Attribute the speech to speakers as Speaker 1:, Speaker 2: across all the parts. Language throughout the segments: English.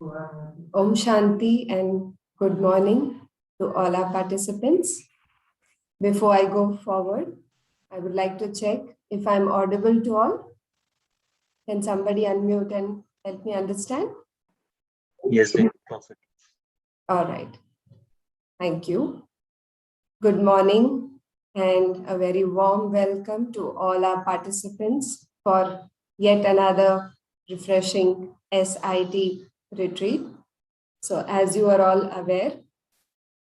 Speaker 1: Om Shanti and good morning to all our participants. Before I go forward, I would like to check if I'm audible to all. Can somebody unmute and help me understand?
Speaker 2: Yes, perfect.
Speaker 1: All right. Thank you. Good morning and a very warm welcome to all our participants for yet another refreshing SIT retreat. So as you are all aware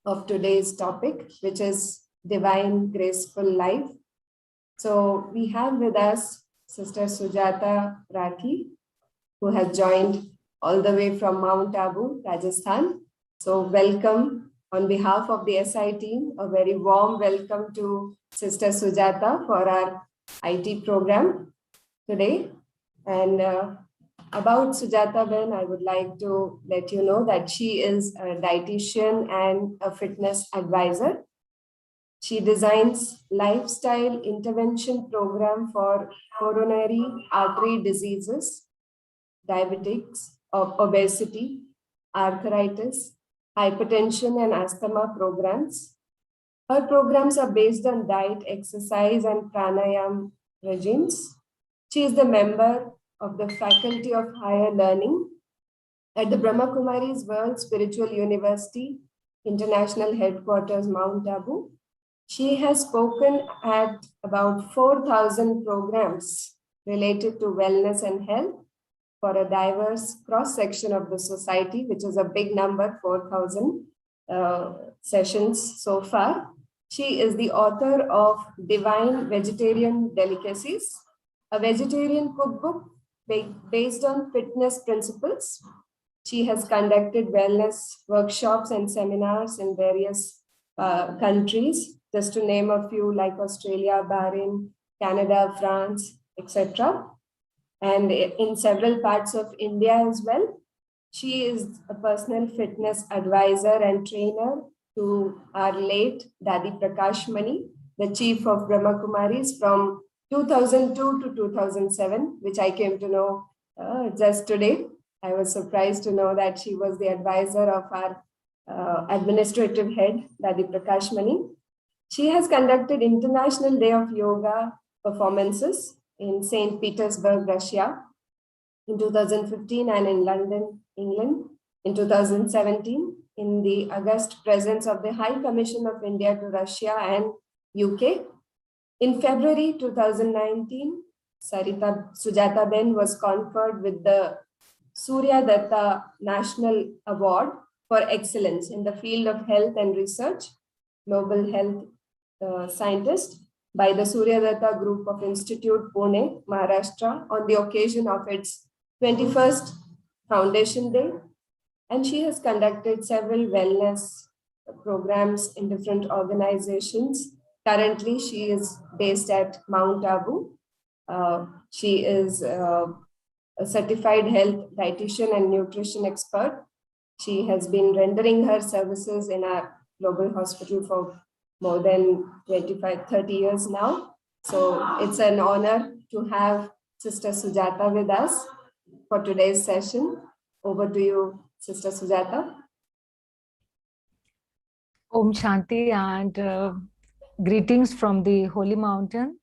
Speaker 1: of today's topic, which is Divine Graceful Life. So we have with us Sister Sujata Rathi, who has joined all the way from Mount Abu, Rajasthan. So welcome on behalf of the SI team, a very warm welcome to Sister Sujata for our IT program today. And about Sujata Ben, I would like to let you know that she is a dietitian and a fitness advisor. She designs lifestyle intervention program for coronary artery diseases, diabetics, obesity, arthritis, hypertension, and asthma programs. Her programs are based on diet, exercise, and pranayam regimes. She is the member of the Faculty of Higher Learning at the Brahma Kumaris World Spiritual University, International Headquarters, Mount Abu. She has spoken at about 4,000 programs related to wellness and health for a diverse cross-section of the society, which is a big number, 4,000 sessions so far. She is the author of Divine Vegetarian Delicacies, a vegetarian cookbook based on fitness principles. She has conducted wellness workshops and seminars in various countries, just to name a few like Australia, Bahrain, Canada, France, etc. And in several parts of India as well. She is a personal fitness advisor and trainer to our late Dadi Prakash Mani, the chief of Brahma Kumaris from 2002 to 2007, which I came to know just today. I was surprised to know that she was the advisor of our administrative head, Dadi Prakash Mani. She has conducted International Day of Yoga performances in St. Petersburg, Russia in 2015 and in London, England in 2017 in the august presence of the High Commission of India to Russia and UK. In February 2019, Sujata Ben was conferred with the Surya Datta National Award for Excellence in the field of health and research, Global Health Scientist by the Surya Datta Group of Institute, Pune, Maharashtra, on the occasion of its 21st Foundation Day. And she has conducted several wellness programs in different organizations. Currently, she is based at Mount Abu. She is a certified health dietitian and nutrition expert. She has been rendering her services in our global hospital for more than 25, 30 years now. So it's an honor to have Sister Sujata with us for today's session. Over to you, Sister Sujata.
Speaker 3: Om Shanti and greetings from the Holy Mountain.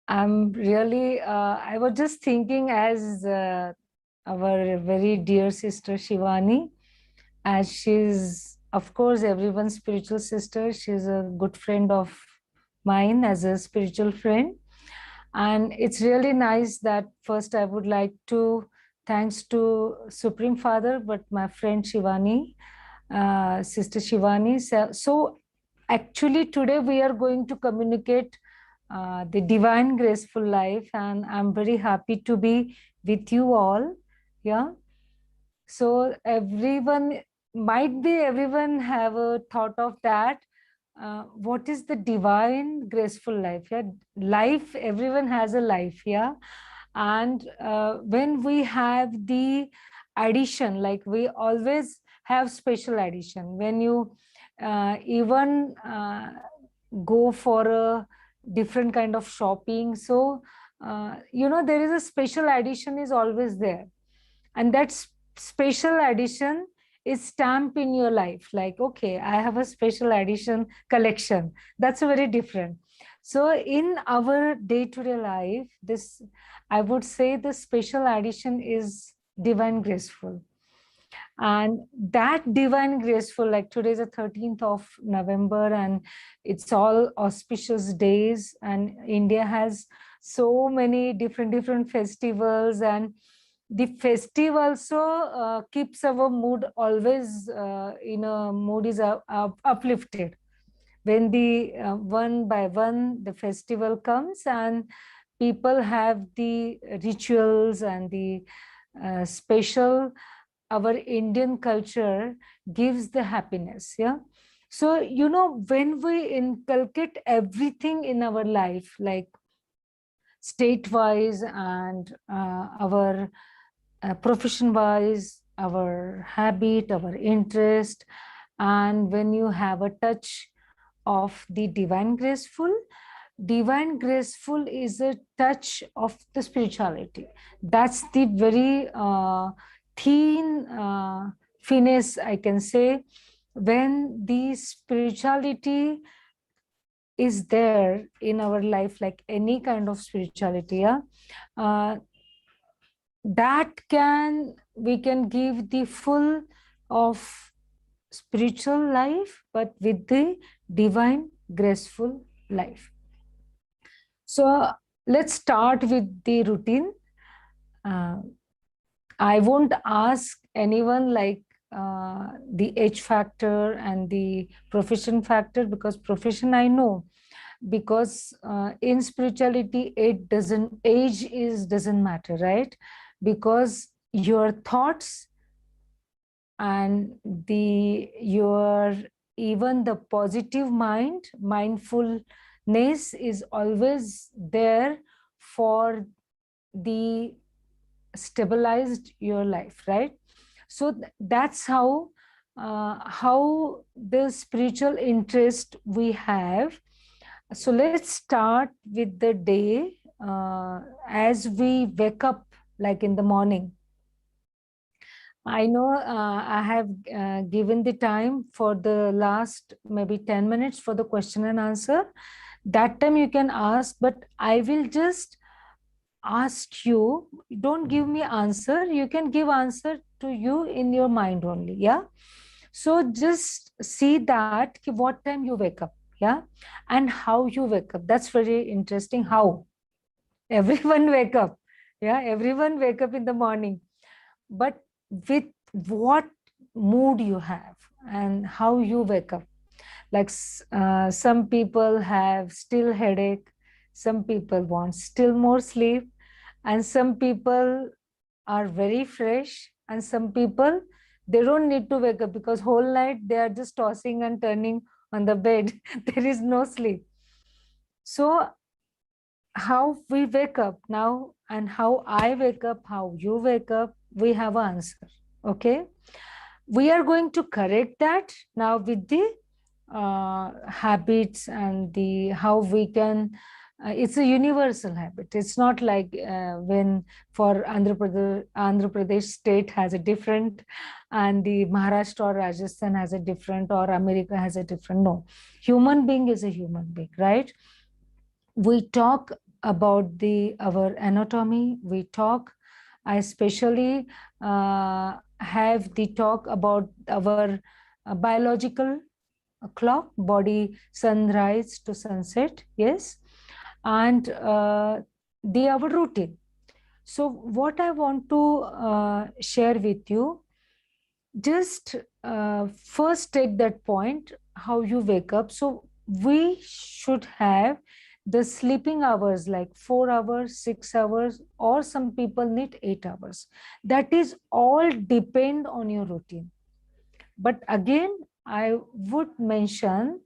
Speaker 3: I'm really, I was just thinking as our very dear sister Shivani, as she's, of course, everyone's spiritual sister. She's a good friend of mine as a spiritual friend. And it's really nice that first I would like to thanks to Supreme Father, but my friend Shivani, Sister Shivani. So actually today we are going to communicate the divine graceful life, and I'm very happy to be with you all. Yeah. So everyone have a thought of that. What is the divine graceful life? Yeah, life, everyone has a life. Yeah. And when we have the addition, like we always have special addition, when you even go for a different kind of shopping, so you know there is a special addition is always there. And that special edition is stamped in your life. Like, okay, I have a special edition collection. That's very different. So in our day-to-day life, this, I would say the special edition is Divine Graceful. And that Divine Graceful, like today is the 13th of November and it's all auspicious days, and India has so many different festivals, and the festival also keeps our mood always in a mood is uplifted. When the one by one the festival comes and people have the rituals and the special, our Indian culture gives the happiness. Yeah. So, you know, when we inculcate everything in our life, like state-wise and our profession-wise, our habit, our interest, and when you have a touch of the Divine Graceful, Divine Graceful is a touch of the spirituality. That's the very thin finesse, I can say, when the spirituality is there in our life, like any kind of spirituality, yeah, that we can give the full of spiritual life, but with the divine graceful life. So let's start with the routine. I won't ask anyone like the age factor and the profession factor, because profession I know, because in spirituality age doesn't matter, right? Because your thoughts and your even the positive mindfulness is always there for the stabilized your life, right? So that's how the spiritual interest we have. So let's start with the day. As we wake up, like in the morning, I know I have given the time for the last maybe 10 minutes for the question and answer. That time you can ask, but I will just ask you, don't give me answer. You can give answer to you in your mind only, yeah? So just see that what time you wake up, yeah? And how you wake up. That's very interesting how. Everyone wake up, yeah? Everyone wake up in the morning. But with what mood you have and how you wake up. Like some people have still headache, some people want still more sleep, and some people are very fresh, and some people, they don't need to wake up because whole night they are just tossing and turning on the bed. There is no sleep. So how we wake up now and how I wake up, how you wake up, we have an answer. Okay, we are going to correct that now with the habits and the how we can it's a universal habit. It's not like when for Andhra Pradesh state has a different, and the Maharashtra or Rajasthan has a different, or America has a different. No, human being is a human being, right? We talk about our anatomy. We talk, I especially have the talk about our biological clock, body, sunrise to sunset, yes, and our routine. So what I want to share with you, just first take that point, how you wake up. So we should have the sleeping hours like 4 hours, 6 hours, or some people need 8 hours. That is all depend on your routine. But again, I would mention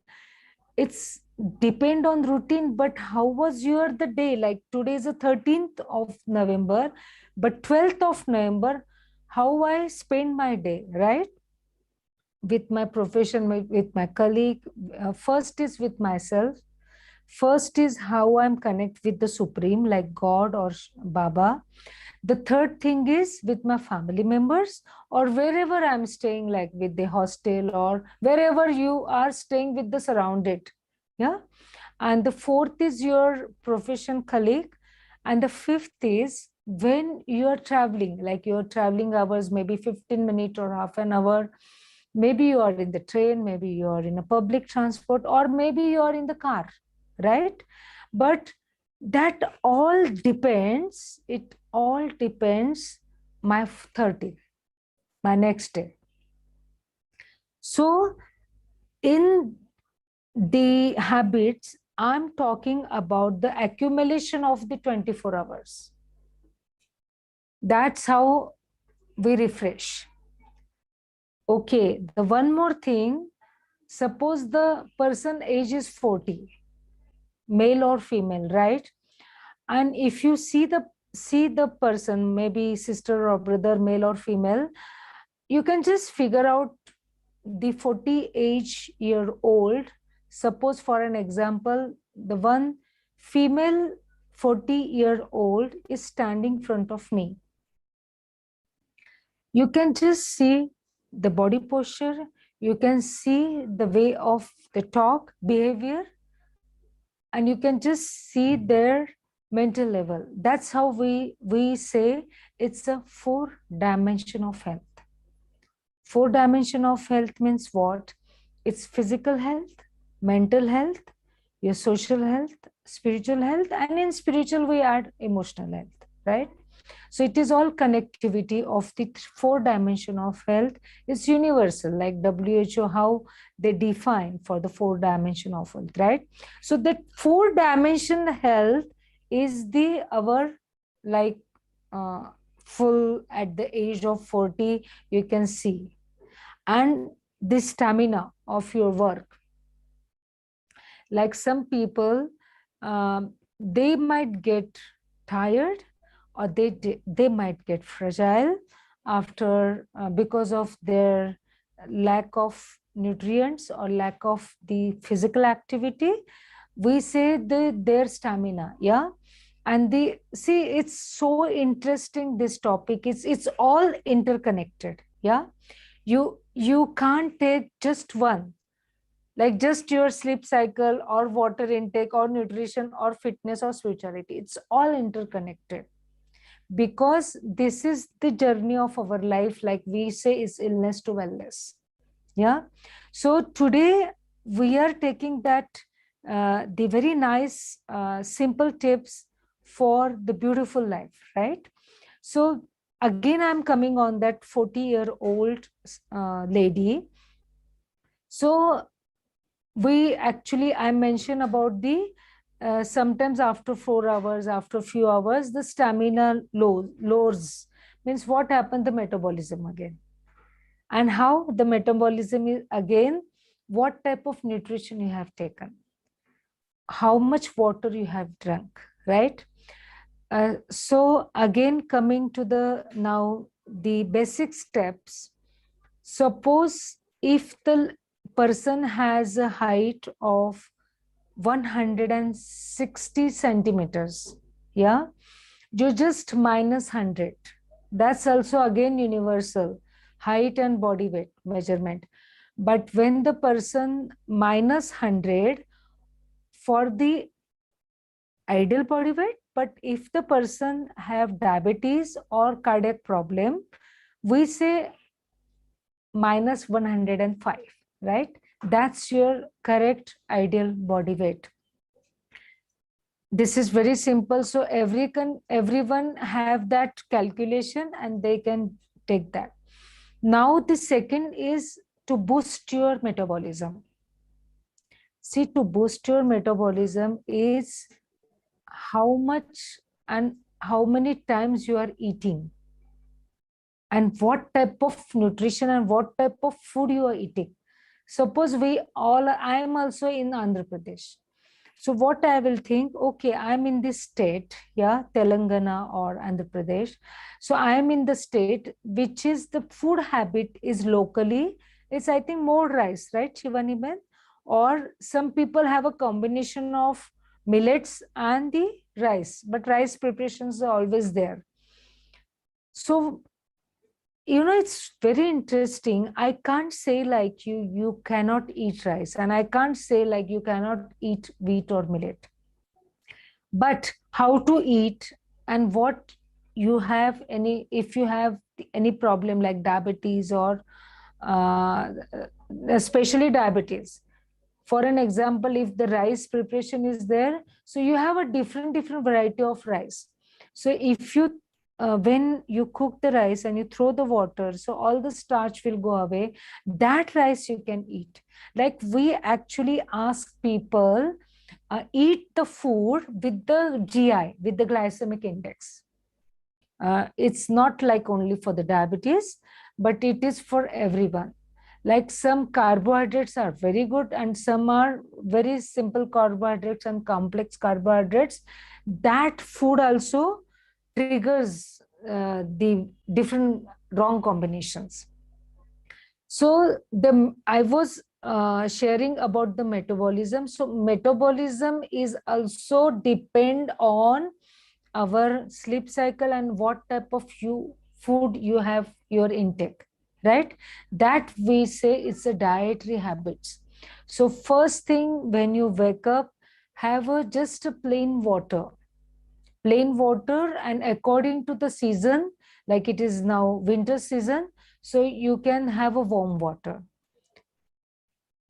Speaker 3: it's depend on routine, but how was your the day? Like today is the 13th of November, but 12th of November, how I spend my day, right? With my profession, with my colleague. First is with myself. First is how I'm connect with the Supreme, like God or Baba. The third thing is with my family members or wherever I'm staying, like with the hostel or wherever you are staying with the surrounded. Yeah. And the fourth is your profession colleague. And the fifth is when you are traveling, like your traveling hours, maybe 15 minutes or half an hour. Maybe you are in the train, maybe you are in a public transport, or maybe you are in the car, right? But that all depends, it all depends my 30th, my next day. So in the habits, I'm talking about the accumulation of the 24 hours. That's how we refresh. Okay, the one more thing, suppose the person age is 40, male or female, right? And if you see the person, maybe sister or brother, male or female, you can just figure out the 40-year-old. Suppose for an example, the one female 40-year-old is standing in front of me. You can just see the body posture, you can see the way of the talk, behavior, and you can just see their mental level. That's how we say it's a 4-dimension of health. 4-dimension of health means what? It's physical health, mental health, your social health, spiritual health, and in spiritual we add emotional health, right? So it is all connectivity of the 4-dimension of health. It's universal, like WHO, how they define for the 4-dimension of health, right? So that 4-dimension health is the our like full at the age of 40, you can see. And the stamina of your work. Like some people, they might get tired or they might get fragile after because of their lack of nutrients or lack of the physical activity. We say their stamina, yeah. And see, it's so interesting, this topic. It's all interconnected, yeah. You can't take just one, like just your sleep cycle or water intake or nutrition or fitness or spirituality. It's all interconnected, because this is the journey of our life, like we say, is illness to wellness, yeah. So today we are taking that the very nice simple tips for the beautiful life, right? So again, I'm coming on that 40-year-old lady. So we actually, I mentioned about the sometimes after 4 hours, after a few hours, the stamina lowers. Means what happened? The metabolism again. And how the metabolism is again, what type of nutrition you have taken, how much water you have drunk, right? So again, coming to the now the basic steps. Suppose if the person has a height of 160 centimeters, yeah, you just minus 100. That's also again universal, height and body weight measurement. But when the person minus 100 for the ideal body weight, but if the person have diabetes or cardiac problem, we say minus 105, right? That's your correct ideal body weight. This is very simple. So everyone have that calculation and they can take that. Now the second is to boost your metabolism. See, to boost your metabolism is how much and how many times you are eating, and what type of nutrition and what type of food you are eating. Suppose I am also in Andhra Pradesh. So what I will think, okay, I'm in this state, yeah, Telangana or Andhra Pradesh. So I'm in the state which is the food habit is locally, it's I think more rice, right, Shivani Ben? Or some people have a combination of millets and the rice, but rice preparations are always there. So, it's very interesting. I can't say like you cannot eat rice, and I can't say like you cannot eat wheat or millet. But how to eat, and what you have any, if you have any problem like diabetes or uh, especially diabetes. For an example, if the rice preparation is there, so you have a different variety of rice. So if you when you cook the rice and you throw the water, so all the starch will go away. That rice you can eat. Like we actually ask people, eat the food with the GI, with the glycemic index. It's not like only for the diabetes, but it is for everyone. Like some carbohydrates are very good and some are very simple carbohydrates and complex carbohydrates. That food also triggers the different wrong combinations. So I was sharing about the metabolism. So metabolism is also depend on our sleep cycle and what type of food you have your intake, right? That we say it's a dietary habits. So first thing when you wake up, have just a plain water, and according to the season, like it is now winter season, so you can have a warm water.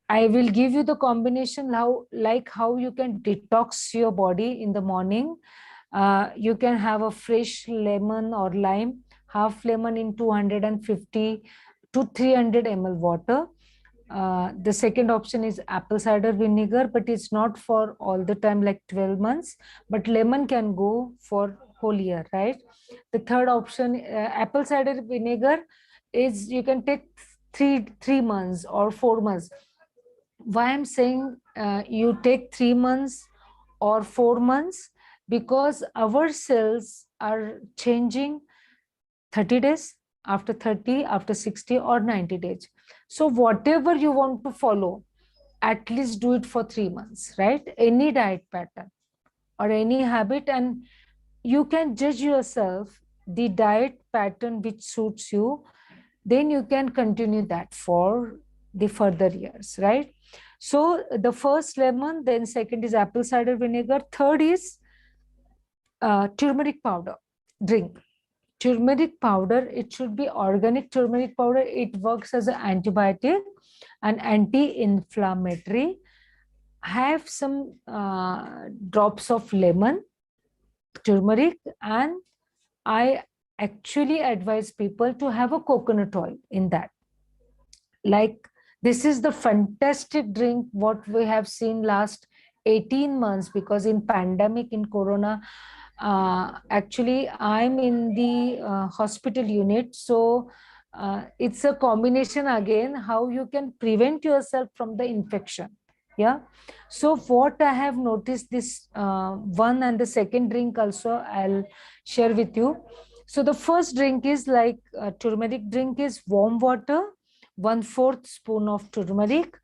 Speaker 3: I will give you the combination how you can detox your body in the morning. You can have a fresh lemon or lime, half lemon in 250 to 300 ml water. The second option is apple cider vinegar, but it's not for all the time, like 12 months, but lemon can go for whole year, right? The third option, apple cider vinegar, is you can take 3 months or 4 months. Why I'm saying you take 3 months or 4 months? Because our cells are changing 30 days, after 30, after 60 or 90 days. So whatever you want to follow, at least do it for 3 months, right? Any diet pattern or any habit, and you can judge yourself the diet pattern which suits you, then you can continue that for the further years, right? So the first lemon, then second is apple cider vinegar, third is turmeric powder drink. Turmeric powder, it should be organic turmeric powder. It works as an antibiotic and anti-inflammatory. Have some drops of lemon, turmeric, and I actually advise people to have a coconut oil in that. Like, this is the fantastic drink what we have seen last 18 months, because in pandemic, in corona, actually I'm in the hospital unit. So it's a combination again, how you can prevent yourself from the infection. Yeah. So what I have noticed, this one and the second drink also I'll share with you. So the first drink is like turmeric drink is warm water, 1/4 spoon of turmeric,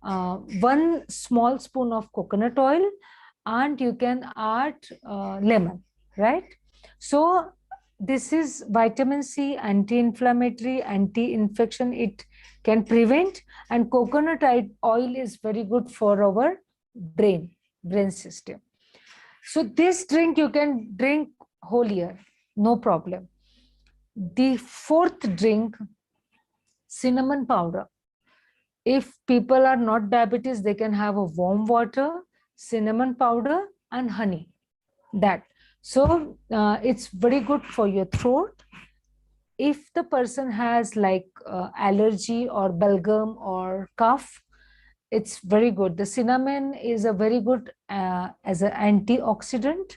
Speaker 3: 1 small spoon of coconut oil, and you can add lemon, right? So this is vitamin C, anti-inflammatory, anti-infection. It can prevent, and coconut oil is very good for our brain system. So this drink you can drink whole year, no problem. The fourth drink, cinnamon powder. If people are not diabetes, they can have a warm water, cinnamon powder, and honey. That. So it's very good for your throat. If the person has like allergy or belgum or cough, it's very good. The cinnamon is a very good as an antioxidant.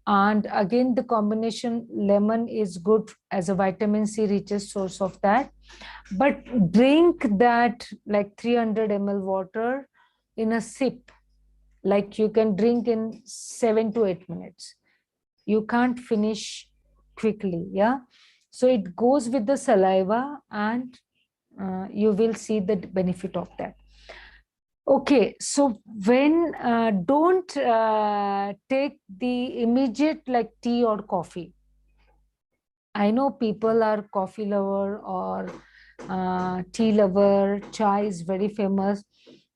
Speaker 3: And again, the combination lemon is good as a vitamin C richest source of that. But drink that like 300 ml water in a sip, like you can drink in 7 to 8 minutes. You can't finish quickly. Yeah. So it goes with the saliva, and you will see the benefit of that. Okay, so when don't take the immediate like tea or coffee. I know people are coffee lover or tea lover, chai is very famous,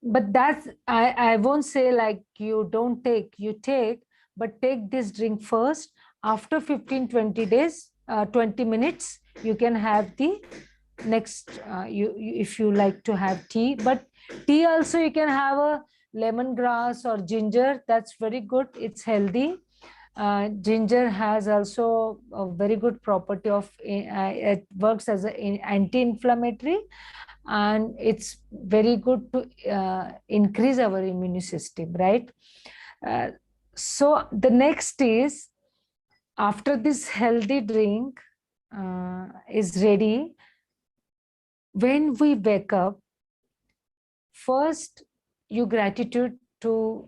Speaker 3: but that's, I won't say like you don't take, you take, but take this drink first. After 15-20 days, 20 minutes, you can have the next, if you like to have tea. But tea also you can have a lemongrass or ginger, that's very good, it's healthy. Ginger has also a very good property of, it works as an anti-inflammatory, and it's very good to increase our immune system, right? Uh, so the next is, after this healthy drink is ready, when we wake up, first you gratitude to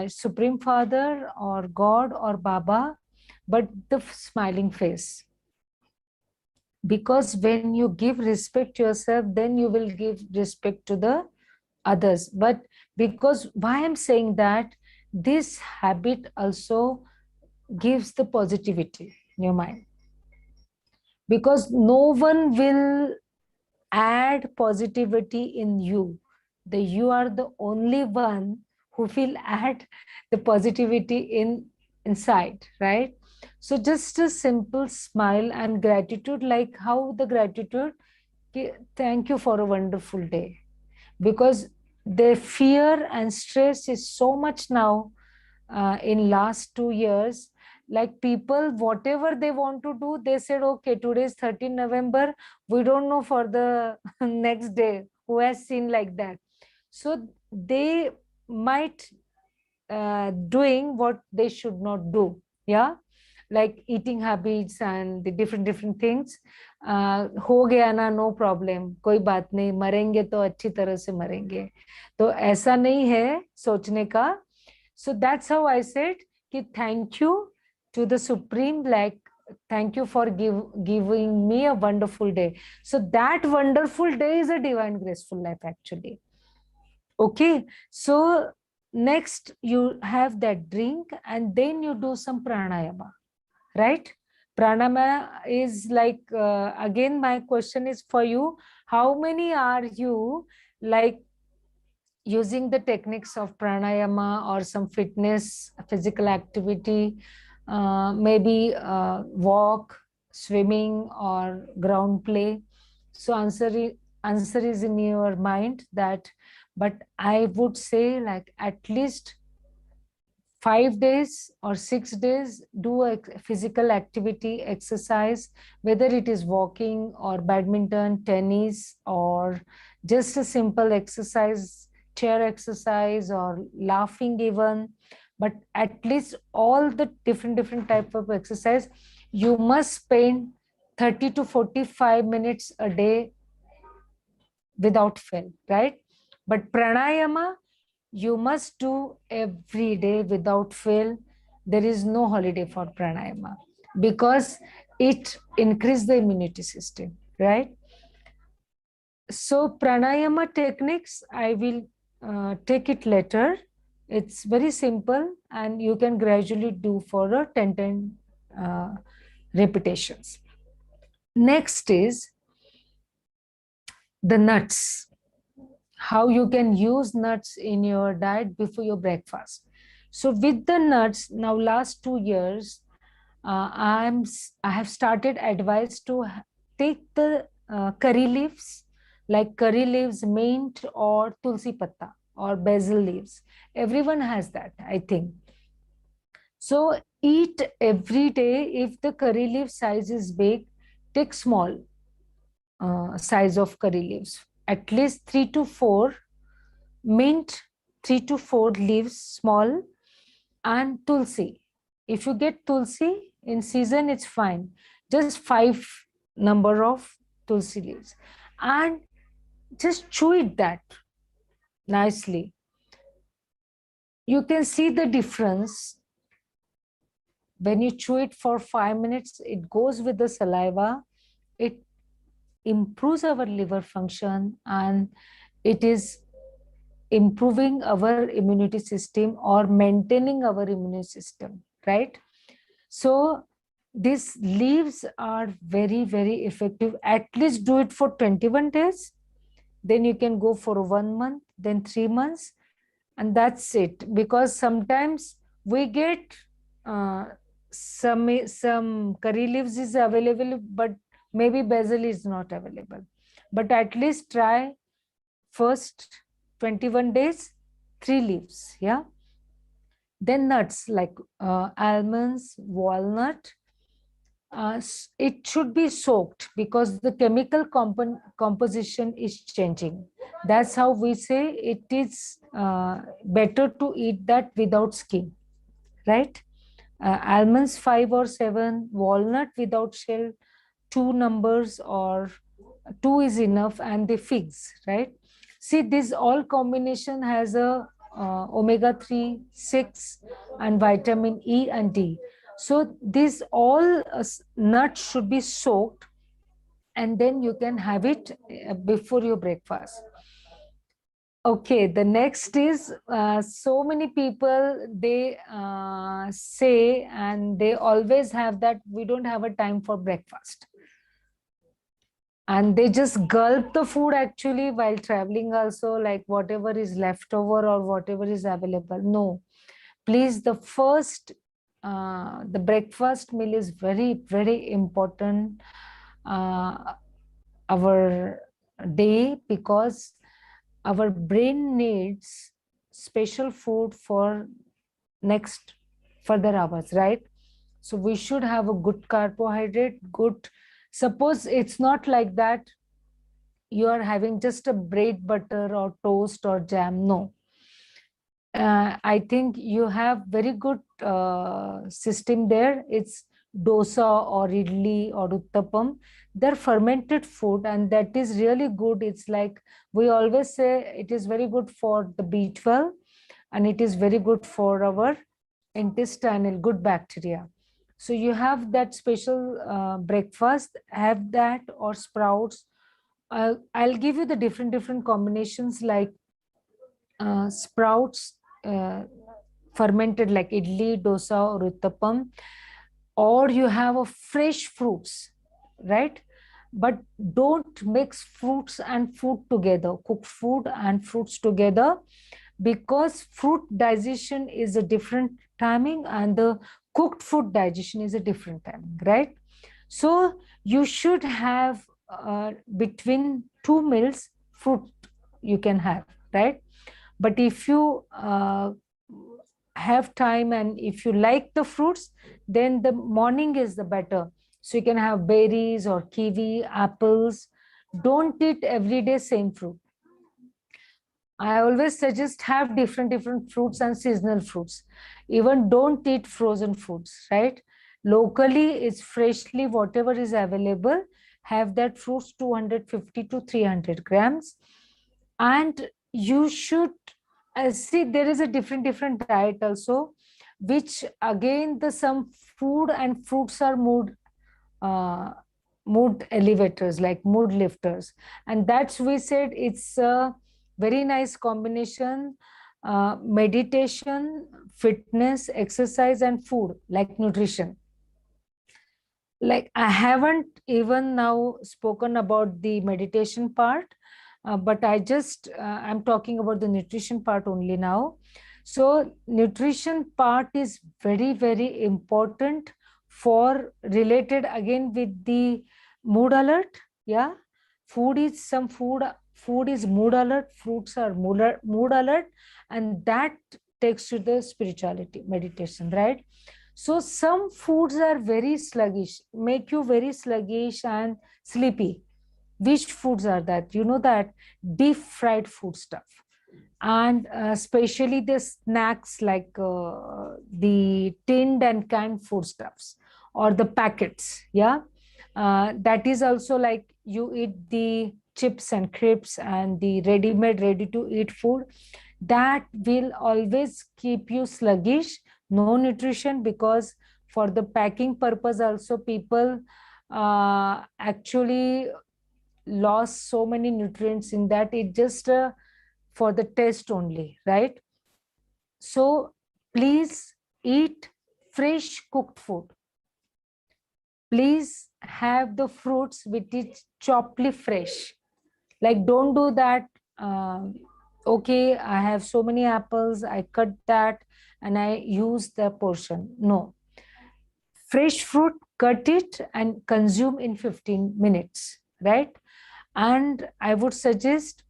Speaker 3: Supreme Father or God or Baba, but the smiling face. Because when you give respect to yourself, then you will give respect to the others. But because, why I'm saying that, this habit also gives the positivity in your mind. Because no one will add positivity in you. You are the only one who will add the positivity inside, right? So just a simple smile and gratitude, like how the gratitude, thank you for a wonderful day. Because the fear and stress is so much now in last 2 years. Like people, whatever they want to do, they said, okay, today is 13 November, we don't know for the next day, who has seen like that. So they might doing what they should not do, yeah, like eating habits and the different things. हो गया ना, no problem, कोई बात नहीं, मरेंगे तो अच्छी तरह से मरेंगे, तो ऐसा नहीं है सोचने का. So that's how I said कि thank you to the Supreme, like thank you for giving me a wonderful day. So that wonderful day is a divine graceful life actually. Okay, so next you have that drink and then you do some pranayama, right? Pranayama is like, again my question is for you, how many are you like using the techniques of pranayama or some fitness, physical activity, maybe walk, swimming or ground play? So answer is in your mind that, but I would say like at least 5 days or 6 days, do a physical activity, exercise, whether it is walking or badminton, tennis, or just a simple exercise, chair exercise or laughing even. But at least all the different type of exercise, you must spend 30 to 45 minutes a day without fail, right? But pranayama, you must do every day without fail. There is no holiday for pranayama because it increases the immunity system, right? So pranayama techniques, I will take it later. It's very simple and you can gradually do for a 10 repetitions. Next is the nuts. How you can use nuts in your diet before your breakfast. So with the nuts, now last 2 years, I have started advice to take the curry leaves, like curry leaves, mint or tulsi patta or basil leaves. Everyone has that, I think. So eat every day. If the curry leaf size is big, take small size of curry leaves, at least 3 to 4, mint 3 to 4 leaves small, and tulsi. If you get tulsi in season, it's fine. Just 5 number of tulsi leaves and just chew it that nicely. You can see the difference. When you chew it for 5 minutes, it goes with the saliva. It improves our liver function and it is improving our immunity system or maintaining our immune system, right? So these leaves are very, very effective. At least do it for 21 days. Then you can go for 1 month, then 3 months, and that's it. Because sometimes we get some curry leaves is available, but maybe basil is not available. But at least try first 21 days, 3 leaves. Yeah. Then nuts like almonds, walnut. It should be soaked because the chemical composition is changing. That's how we say it is better to eat that without skin, right? Almonds 5 or 7, walnut without shell, 2 numbers or 2 is enough, and the figs, right? See, this all combination has a omega-3, 6, and vitamin E and D. So these all nuts should be soaked, and then you can have it before your breakfast. Okay, the next is so many people, they say, and they always have that we don't have a time for breakfast. And they just gulp the food actually while traveling also, like whatever is left over or whatever is available. No, please, the breakfast meal is very, very important our day, because our brain needs special food for next further hours, right? So we should have a good carbohydrate, good. Suppose it's not like that, you are having just a bread, butter or toast or jam. No. I think you have very good system there. It's dosa or idli or uttapam. They're fermented food, and that is really good. It's like we always say it is very good for the B12, and it is very good for our intestinal good bacteria. So you have that special breakfast, have that, or sprouts. I'll give you the different combinations, like sprouts fermented like idli, dosa or uttapam, or you have a fresh fruits, right? But don't mix fruits and food together, cook food and fruits together, because fruit digestion is a different timing and the cooked food digestion is a different timing, right? So you should have between 2 meals fruit you can have, right? But if you have time and if you like the fruits, then the morning is the better. So you can have berries or kiwi, apples. Don't eat every day same fruit. I always suggest have different fruits and seasonal fruits. Even don't eat frozen foods, right? Locally, it's freshly whatever is available. Have that fruits 250 to 300 grams. And you should see there is a different diet also, which again the some food and fruits are uh, mood elevators, like mood lifters. And that's we said it's a very nice combination, meditation, fitness, exercise and food, like nutrition. Like I haven't even now spoken about the meditation part, but I'm talking about the nutrition part only now. So nutrition part is very, very important for related again with the mood alert. Yeah. Food is mood alert, fruits are mood alert, and that takes to the spirituality, meditation, right? So some foods are very sluggish, make you very sluggish and sleepy. Which foods are that? You know that deep fried food stuff, and especially the snacks like the tinned and canned food stuffs or the packets. Yeah, that is also like you eat the chips and crisps and the ready-made, ready-to-eat food. That will always keep you sluggish, no nutrition, because for the packing purpose also people actually lost so many nutrients in that. It just for the taste only, right? So please eat fresh cooked food. please have the fruits which is choply fresh. Like, don't do that. Okay, I have so many apples, I cut that and I use the portion. No, fresh fruit, cut it and consume in 15 minutes, right? And I would suggest,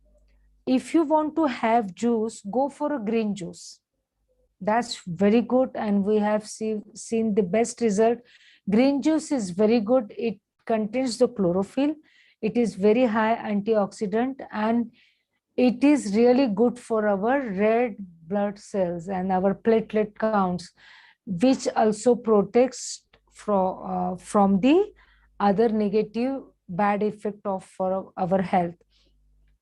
Speaker 3: if you want to have juice, go for a green juice. That's very good, and we have seen the best result. Green juice is very good. It contains the chlorophyll. It is very high antioxidant, and it is really good for our red blood cells and our platelet counts, which also protects from the other negative bad effect of for our health.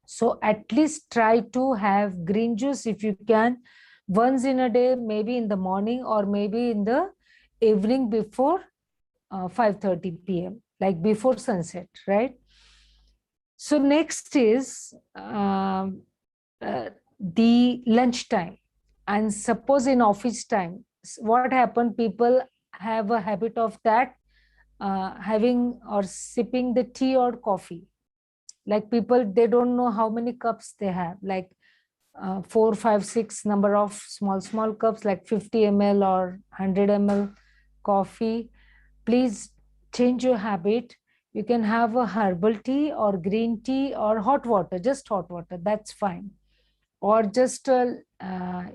Speaker 3: So at least try to have green juice if you can, once in a day, maybe in the morning or maybe in the evening before 5:30 p.m., like before sunset, right? So next is the lunch time. And suppose in office time, what happened? People have a habit of that, having or sipping the tea or coffee. Like people, they don't know how many cups they have, like 4, 5, 6 number of small cups, like 50 ml or 100 ml coffee. Please change your habit. You can have a herbal tea or green tea or hot water, just hot water, that's fine. Or just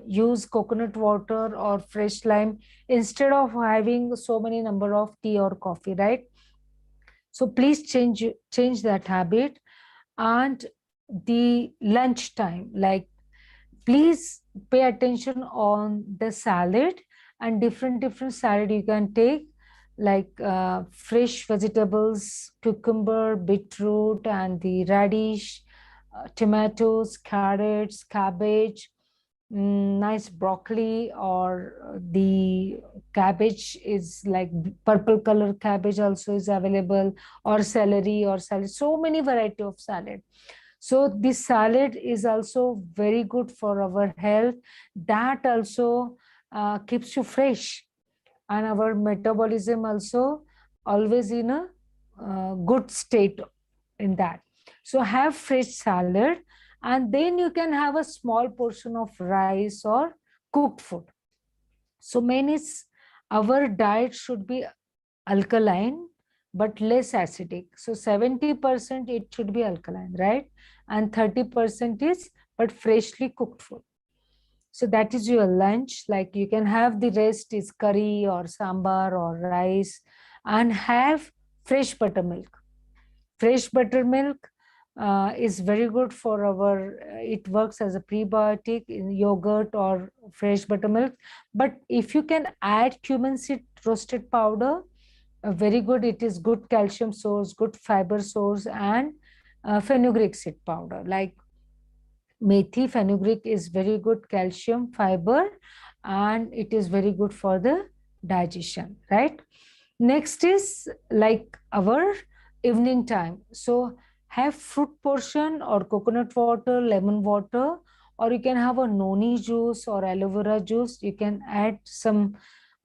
Speaker 3: use coconut water or fresh lime instead of having so many number of tea or coffee, right? So please change that habit. And the lunch time, like, please pay attention on the salad, and different salad you can take, like fresh vegetables, cucumber, beetroot, and the radish, tomatoes, carrots, cabbage, nice broccoli, or the cabbage is like purple color cabbage also is available, or celery or salad, so many variety of salad. So this salad is also very good for our health. That also keeps you fresh, and our metabolism also always in a good state in that. So have fresh salad, and then you can have a small portion of rice or cooked food. So main is, our diet should be alkaline but less acidic. So 70% it should be alkaline, right? And 30% is but freshly cooked food. So that is your lunch. Like, you can have the rest is curry or sambar or rice, and have fresh buttermilk. Fresh buttermilk is very good for our, it works as a prebiotic in yogurt or fresh buttermilk. But if you can add cumin seed roasted powder, very good. It is good calcium source, good fiber source, and fenugreek seed powder. Like methi, fenugreek is very good calcium, fiber, and it is very good for the digestion, right? Next is like our evening time. So have fruit portion or coconut water, lemon water, or you can have a noni juice or aloe vera juice. You can add some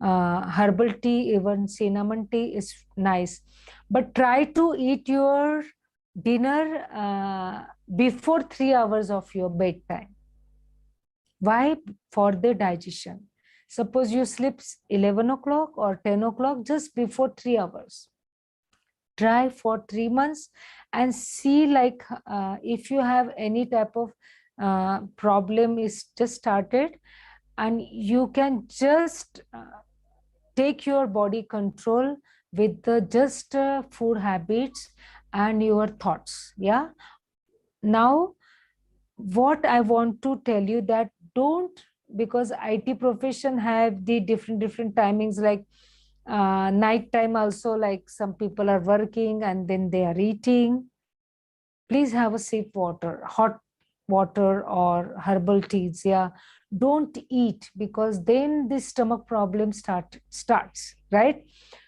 Speaker 3: herbal tea, even cinnamon tea is nice. But try to eat your dinner before 3 hours of your bedtime. Why? For the digestion. Suppose you sleep 11 o'clock or 10 o'clock, just before 3 hours. Try for 3 months and see, like, if you have any type of problem is just started, and you can just take your body control with the just food habits and your thoughts. Yeah. Now, what I want to tell you, that don't, because IT profession have the different timings, like night time also, like some people are working and then they are eating. Please have a sip water, hot water or herbal teas. Yeah, don't eat, because then the stomach problem starts, right?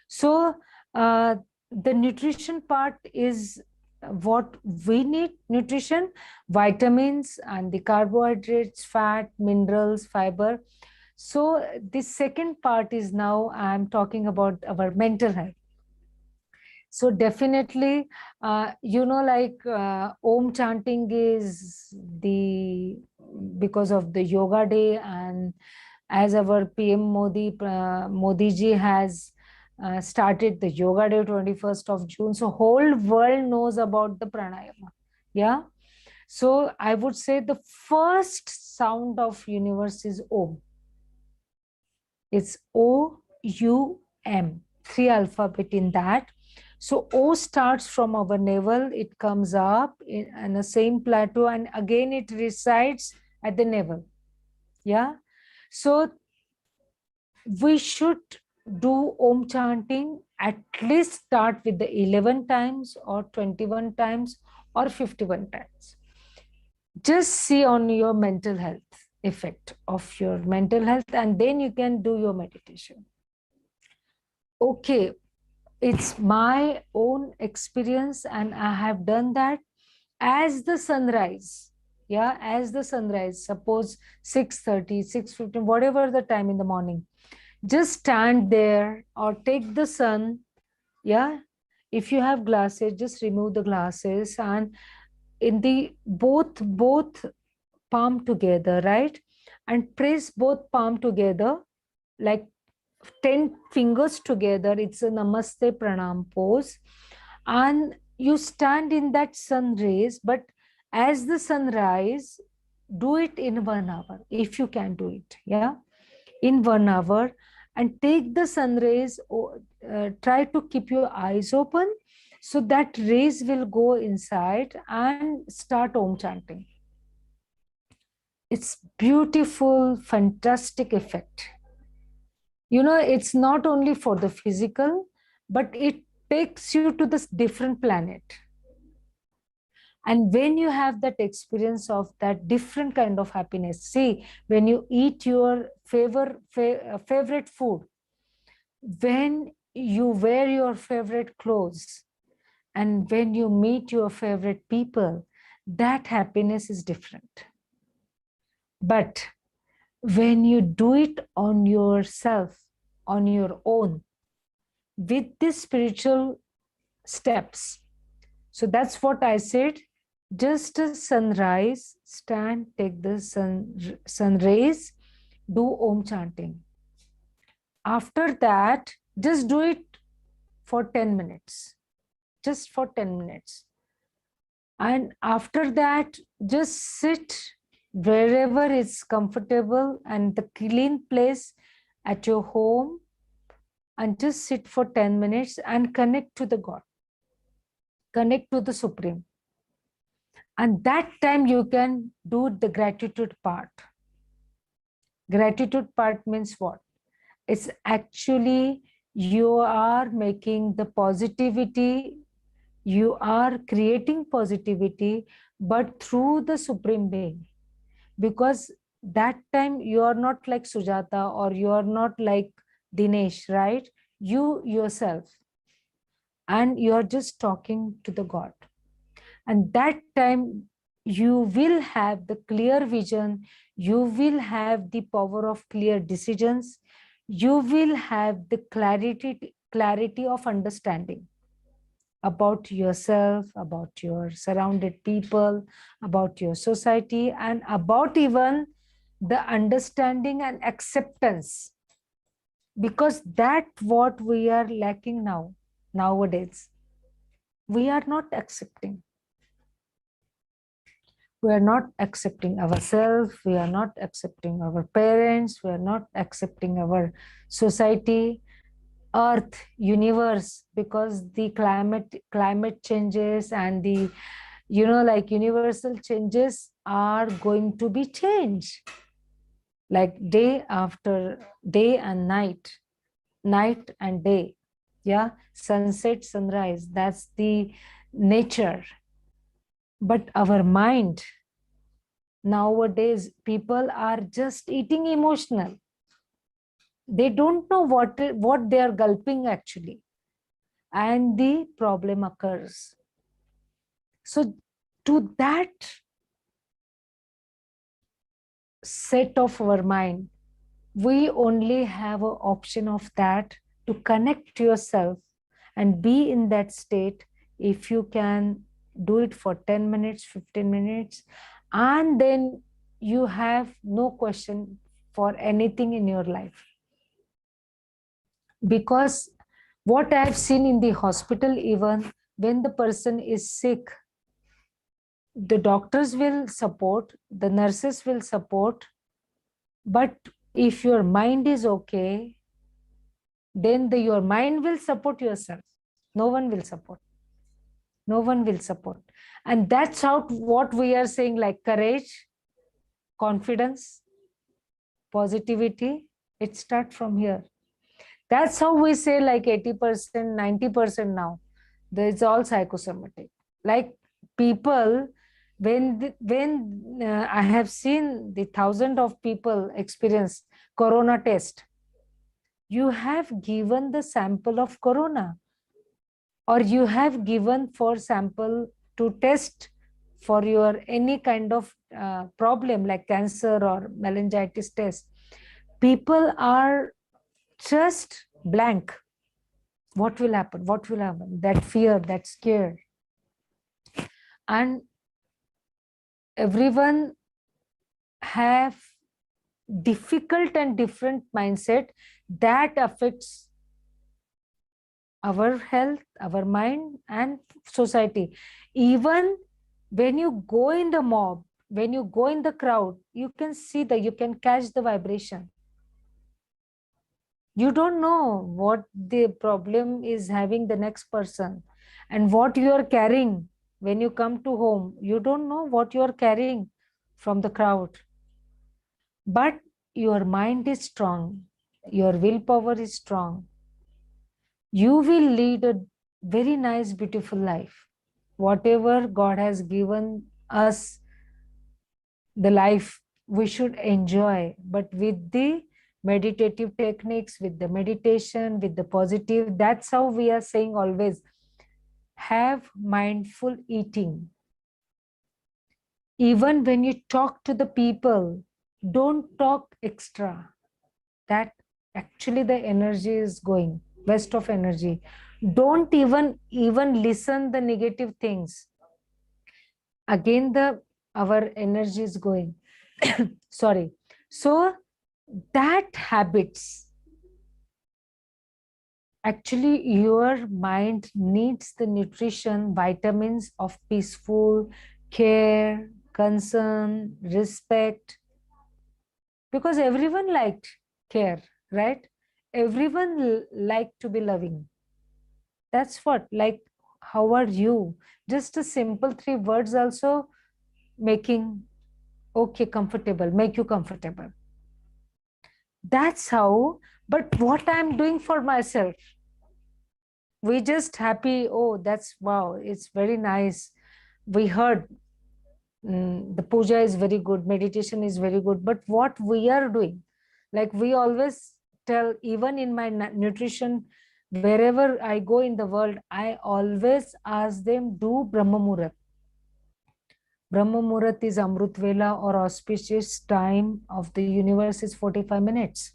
Speaker 3: So the nutrition part is what we need. Nutrition, vitamins and the carbohydrates, fat, minerals, fiber. So the second part is, now I'm talking about our mental health. So definitely, like Om chanting is because of the Yoga Day, and as our PM Modi ji has started the Yoga Day 21st of June. So whole world knows about the pranayama. Yeah. So I would say the first sound of universe is Om. It's O-U-M, 3 alphabet in that. So O starts from our navel, it comes up in the same plateau, and again it resides at the navel. Yeah. So we should do Om chanting, at least start with the 11 times or 21 times or 51 times. Just see on your mental health, effect of your mental health, and then you can do your meditation. Okay, it's my own experience, and I have done that as the sunrise. Yeah, as the sunrise, suppose 6:30, 6:15, whatever the time in the morning, just stand there or take the sun. Yeah, if you have glasses, just remove the glasses, and in the both palm together, right, and press both palm together like 10 fingers together. It's a namaste pranam pose, and you stand in that sun rays, but as the sun rise, do it in 1 hour if you can do it. Yeah, in 1 hour, and take the sun rays, try to keep your eyes open so that rays will go inside, and start Om chanting. It's beautiful, fantastic effect. It's not only for the physical, but it takes you to this different planet. And when you have that experience of that different kind of happiness, see, when you eat your favorite food, when you wear your favorite clothes, and when you meet your favorite people, that happiness is different. But when you do it on yourself, on your own, with these spiritual steps, so that's what I said. Just a sunrise, stand, take the sun rays, do Om chanting. After that, just do it for 10 minutes, just for 10 minutes. And after that, just sit wherever is comfortable and the clean place at your home, and just sit for 10 minutes and connect to the God, connect to the Supreme. And that time you can do the gratitude part. Gratitude part means what? It's actually you are making the positivity, you are creating positivity, but through the Supreme Being. Because that time you are not like Sujata, or you are not like Dinesh, right? You yourself. And you are just talking to the God. And that time you will have the clear vision, you will have the power of clear decisions, you will have the clarity of understanding about yourself, about your surrounded people, about your society, and about even the understanding and acceptance. Because that's what we are lacking nowadays. We are not accepting. We are not accepting ourselves, we are not accepting our parents, we are not accepting our society, earth, universe, because the climate changes, and the like universal changes are going to be changed, like day after day and night, night and day. Yeah, sunset, sunrise, that's the nature. But our mind, nowadays people are just eating emotional. They don't know what they are gulping actually, and the problem occurs. So to that set of our mind, we only have an option of that, to connect yourself and be in that state. If you can do it for 10 minutes, 15 minutes, and then you have no question for anything in your life. Because what I have seen in the hospital, even when the person is sick, the doctors will support, the nurses will support, but if your mind is okay, then your mind will support yourself. No one will support. No one will support. And that's how what we are saying, like courage, confidence, positivity, it starts from here. That's how we say like 80%, 90% now. It's all psychosomatic. Like people, when I have seen the thousands of people experience corona test, you have given the sample of corona, or you have given for sample to test for your any kind of problem like cancer or meningitis test. People are just blank. What will happen? What will happen? That fear, that scare. And everyone have difficult and different mindset that affects our health, our mind, and society. Even when you go in the mob, when you go in the crowd, you can see that you can catch the vibration. You don't know what the problem is having the next person, and what you are carrying when you come to home. You don't know what you are carrying from the crowd. But your mind is strong, your willpower is strong. You will lead a very nice, beautiful life. Whatever God has given us, the life we should enjoy, but with the meditative techniques, with the meditation, with the positive. That's how we are saying always, have mindful eating. Even when you talk to the people, don't talk extra. That actually the energy is going, waste of energy. Don't even listen the negative things. Again, our energy is going. Sorry. So that habits, actually your mind needs the nutrition, vitamins of peaceful care, concern, respect, because everyone liked care, right? Everyone liked to be loving. That's what, like, how are you? Just a simple 3 words also making okay, comfortable, make you comfortable. That's how. But what I'm doing for myself, we just happy, oh, that's wow, it's very nice. We heard the puja is very good, meditation is very good, but what we are doing, like we always tell, even in my nutrition, wherever I go in the world, I always ask them, do Brahma Muhurat. Brahma Muhurat is Amrut Vela, or auspicious time of the universe is 45 minutes.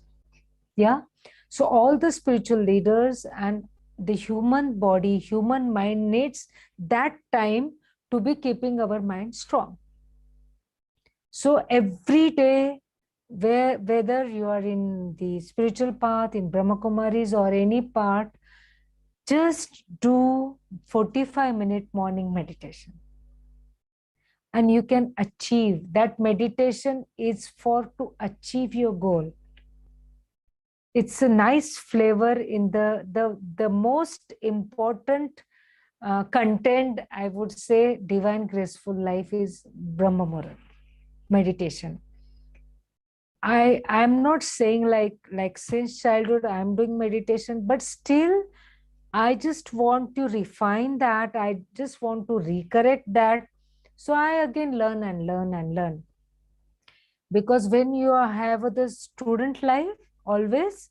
Speaker 3: Yeah. So all the spiritual leaders and the human body, human mind needs that time to be keeping our mind strong. So every day, whether you are in the spiritual path, in Brahma Kumaris or any part, just do 45-minute morning meditation. And you can achieve. That meditation is for to achieve your goal. It's a nice flavor in the most important content, I would say, divine graceful life is Brahma Muhurat, meditation. I'm not saying like since childhood I'm doing meditation, but still I just want to refine that. I just want to recorrect that. So I again learn and learn and learn. Because when you have the student life, always,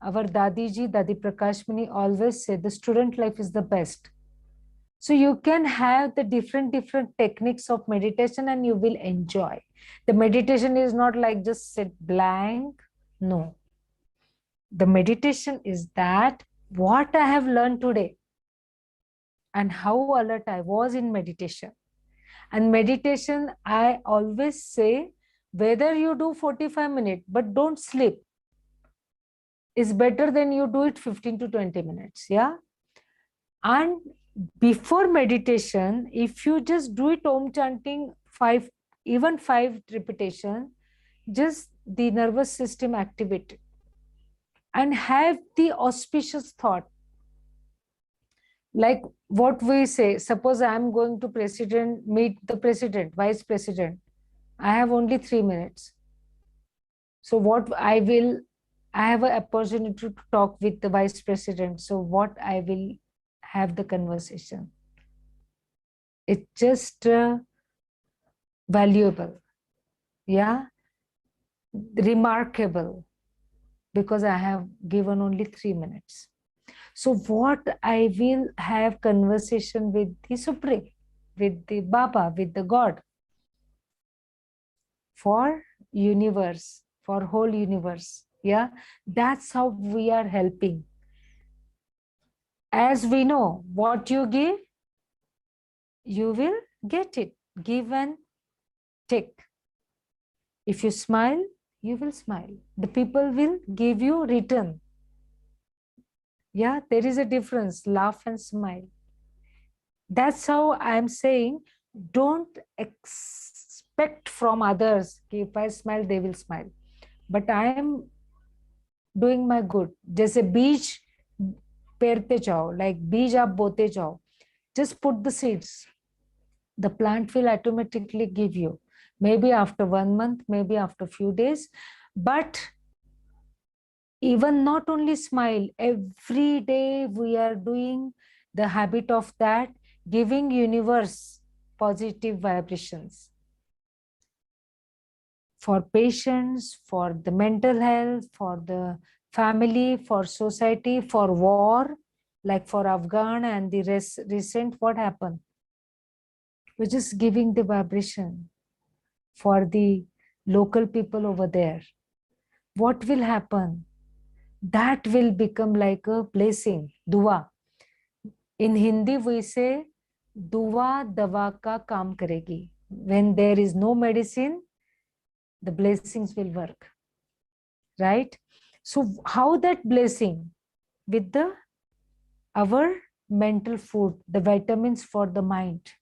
Speaker 3: our Dadiji, Dadi Prakashmani always say the student life is the best. So you can have the different techniques of meditation and you will enjoy. The meditation is not like just sit blank. No. The meditation is that what I have learned today, and how alert I was in meditation. And meditation, I always say, whether you do 45 minutes, but don't sleep, is better than you do it 15 to 20 minutes. Yeah. And before meditation, if you just do it Om chanting 5, even 5 repetition, just the nervous system activated, and have the auspicious thought. Like what we say, suppose I am going to meet the president, vice president. I have only 3 minutes. So I have an opportunity to talk with the vice president. So what I will have the conversation. It's just valuable. Yeah. Remarkable, because I have given only 3 minutes. So what I will have conversation with the Supreme, with the Baba, with the God, for universe, for whole universe. Yeah, that's how we are helping. As we know, what you give, you will get it. Give and take. If you smile, you will smile. The people will give you return. Yeah, there is a difference, laugh and smile. That's how I'm saying, don't expect from others, if I smile, they will smile. But I am doing my good. जैसे बीज पेरते जाओ, like बीज आप बोते जाओ. Just put the seeds. The plant will automatically give you. Maybe after 1 month, maybe after few days. But even not only smile, every day we are doing the habit of that, giving universe positive vibrations for patients, for the mental health, for the family, for society, for war, like for Afghan and the recent what happened. We're just giving the vibration for the local people over there. What will happen? That will become like a blessing, dua. In Hindi, we say, dua dawa ka kaam karegi. When there is no medicine, the blessings will work. Right? So how that blessing? With our mental food, the vitamins for the mind.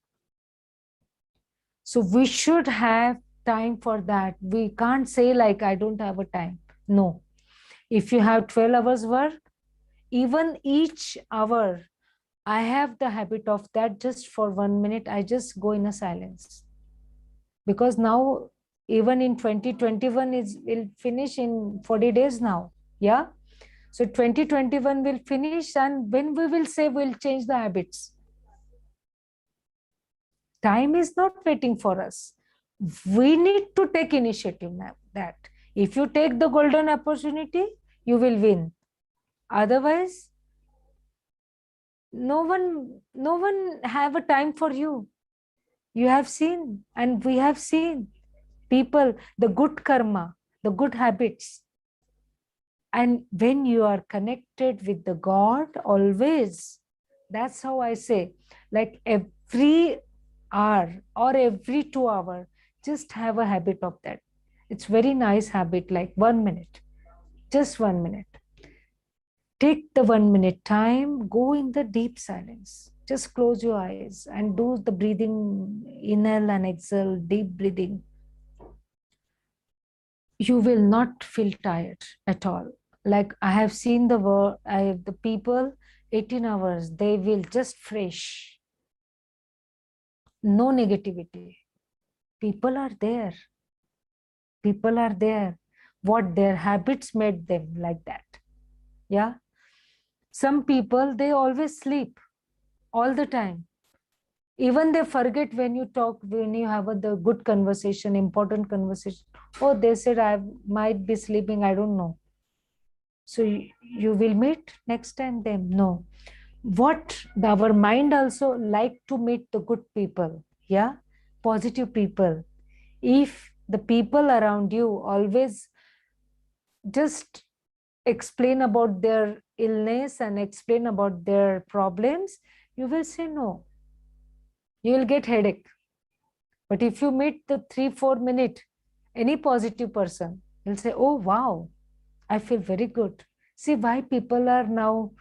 Speaker 3: So we should have time for that. We can't say like, I don't have a time. No. If you have 12 hours work, even each hour, I have the habit of that. Just for 1 minute, I just go in a silence. Because now, even in 2021, will finish in 40 days now. Yeah. So 2021 will finish, and when we will say we'll change the habits. Time is not waiting for us. We need to take initiative now. That if you take the golden opportunity, you will win. Otherwise, no one have a time for you. You have seen, and we have seen people, the good karma, the good habits. And when you are connected with the God always, that's how I say, like every hour or every 2 hours, just have a habit of that. It's very nice habit, like 1 minute, just 1 minute. Take the 1 minute time, go in the deep silence. Just close your eyes and do the breathing, inhale and exhale, deep breathing. You will not feel tired at all. Like I have seen the people 18 hours, they will just fresh. No negativity. People are there. People are there. What their habits made them like that. Yeah. Some people, they always sleep all the time. Even they forget when you talk, when you have the good conversation, important conversation. Oh, they said I might be sleeping, I don't know. So you will meet next time them? No. Our mind also like to meet the good people. Yeah. Positive people. If the people around you always just explain about their illness and explain about their problems, You will say no. You will get headache. But if you meet the 3-4 minute, any positive person, he'll say, oh, wow, I feel very good. See why people are now,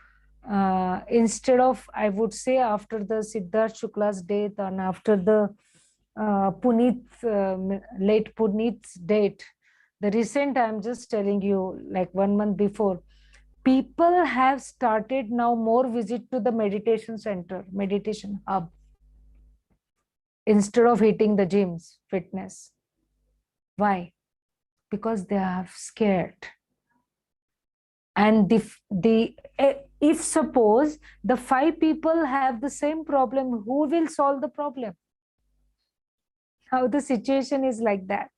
Speaker 3: instead of, I would say, after the Siddharth Shukla's death and after the late Punit's date, the recent, I'm just telling you, like 1 month before, people have started now more visit to the meditation center, meditation hub, instead of hitting the gyms, fitness. Why? Because they are scared. And if suppose the 5 people have the same problem, who will solve the problem? How the situation is like that.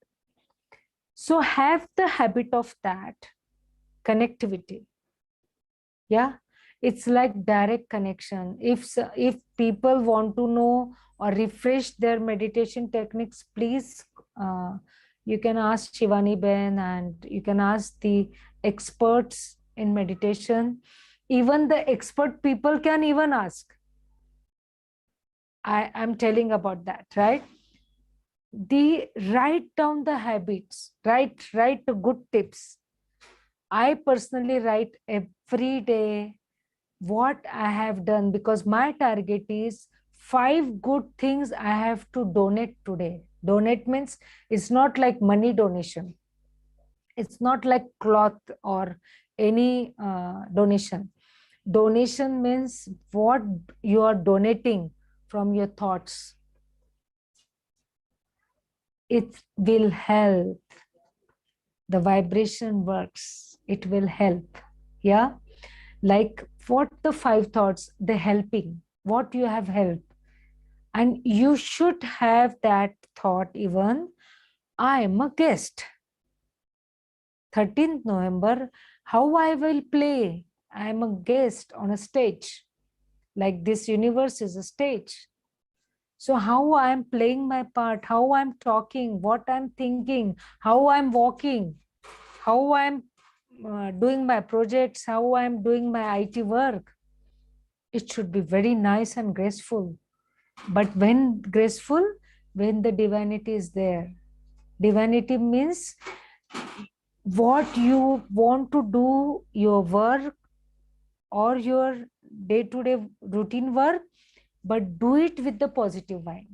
Speaker 3: So have the habit of that connectivity. Yeah, it's like direct connection. If people want to know or refresh their meditation techniques, please, you can ask Shivani Ben, and you can ask the experts in meditation. Even the expert people can even ask. I'm telling about that, right? Write down the habits, write the good tips. I personally write every day what I have done, because my target is 5 good things I have to donate today. Donate means it's not like money donation. It's not like cloth or any donation. Donation means what you are donating from your thoughts. It will help. The vibration works. It will help. Yeah. Like what the 5 thoughts, the helping, what you have helped. And you should have that thought even, I am a guest. 13th November, how I will play. I am a guest on a stage. Like this universe is a stage. So how I am playing my part, how I'm talking, what I'm thinking, how I'm walking, how I'm doing my projects, how I'm doing my IT work. It should be very nice and graceful. But when graceful, when the divinity is there. Divinity means what you want to do, your work or your day-to-day routine work, but do it with the positive mind.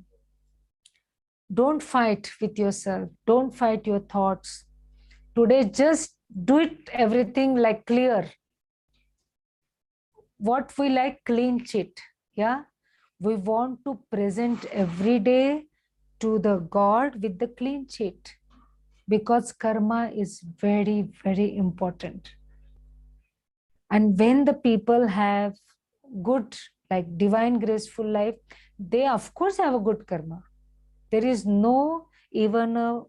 Speaker 3: Don't fight with yourself. Don't fight your thoughts. Today, just do it everything like clear. What we like, clean sheet. Yeah. We want to present every day to the God with the clean sheet, because karma is very, very important. And when the people have good, like divine, graceful life, they of course have a good karma. There is no even a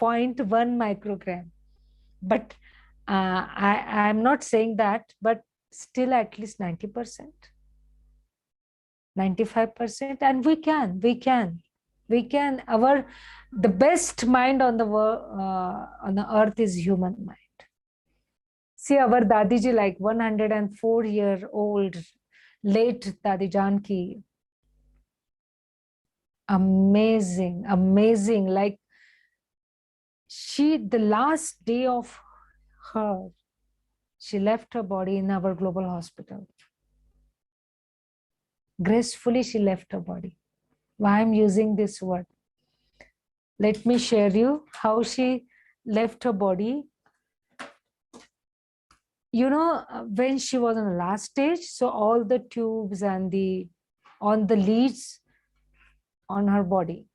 Speaker 3: 0.1 microgram. But I'm not saying that, but still at least 90%. 95%, and we can the best mind on the earth is human mind. See our Dadiji, like 104-year-old late Dadi Janki, amazing, like the last day of her, she left her body in our global hospital. Gracefully she left her body. Why I'm using this word? Let me share you how she left her body. You know, when she was on the last stage, so all the tubes and on the leads on her body.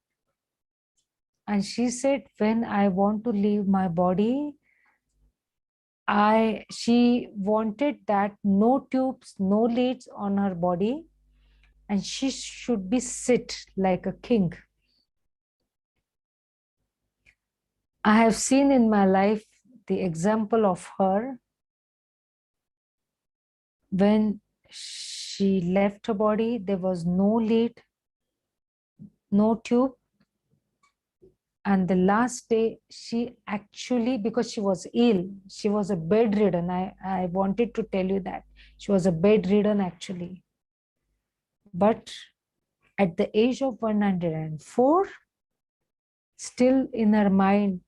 Speaker 3: And she said, when I want to leave my body, she wanted that no tubes, no leads on her body, and she should be sit like a king. I have seen in my life the example of her when she left her body. There was no lead, no tube. And the last day, she actually, because she was ill, she was a bedridden. I wanted to tell you that. She was a bedridden actually. But at the age of 104, still in her mind,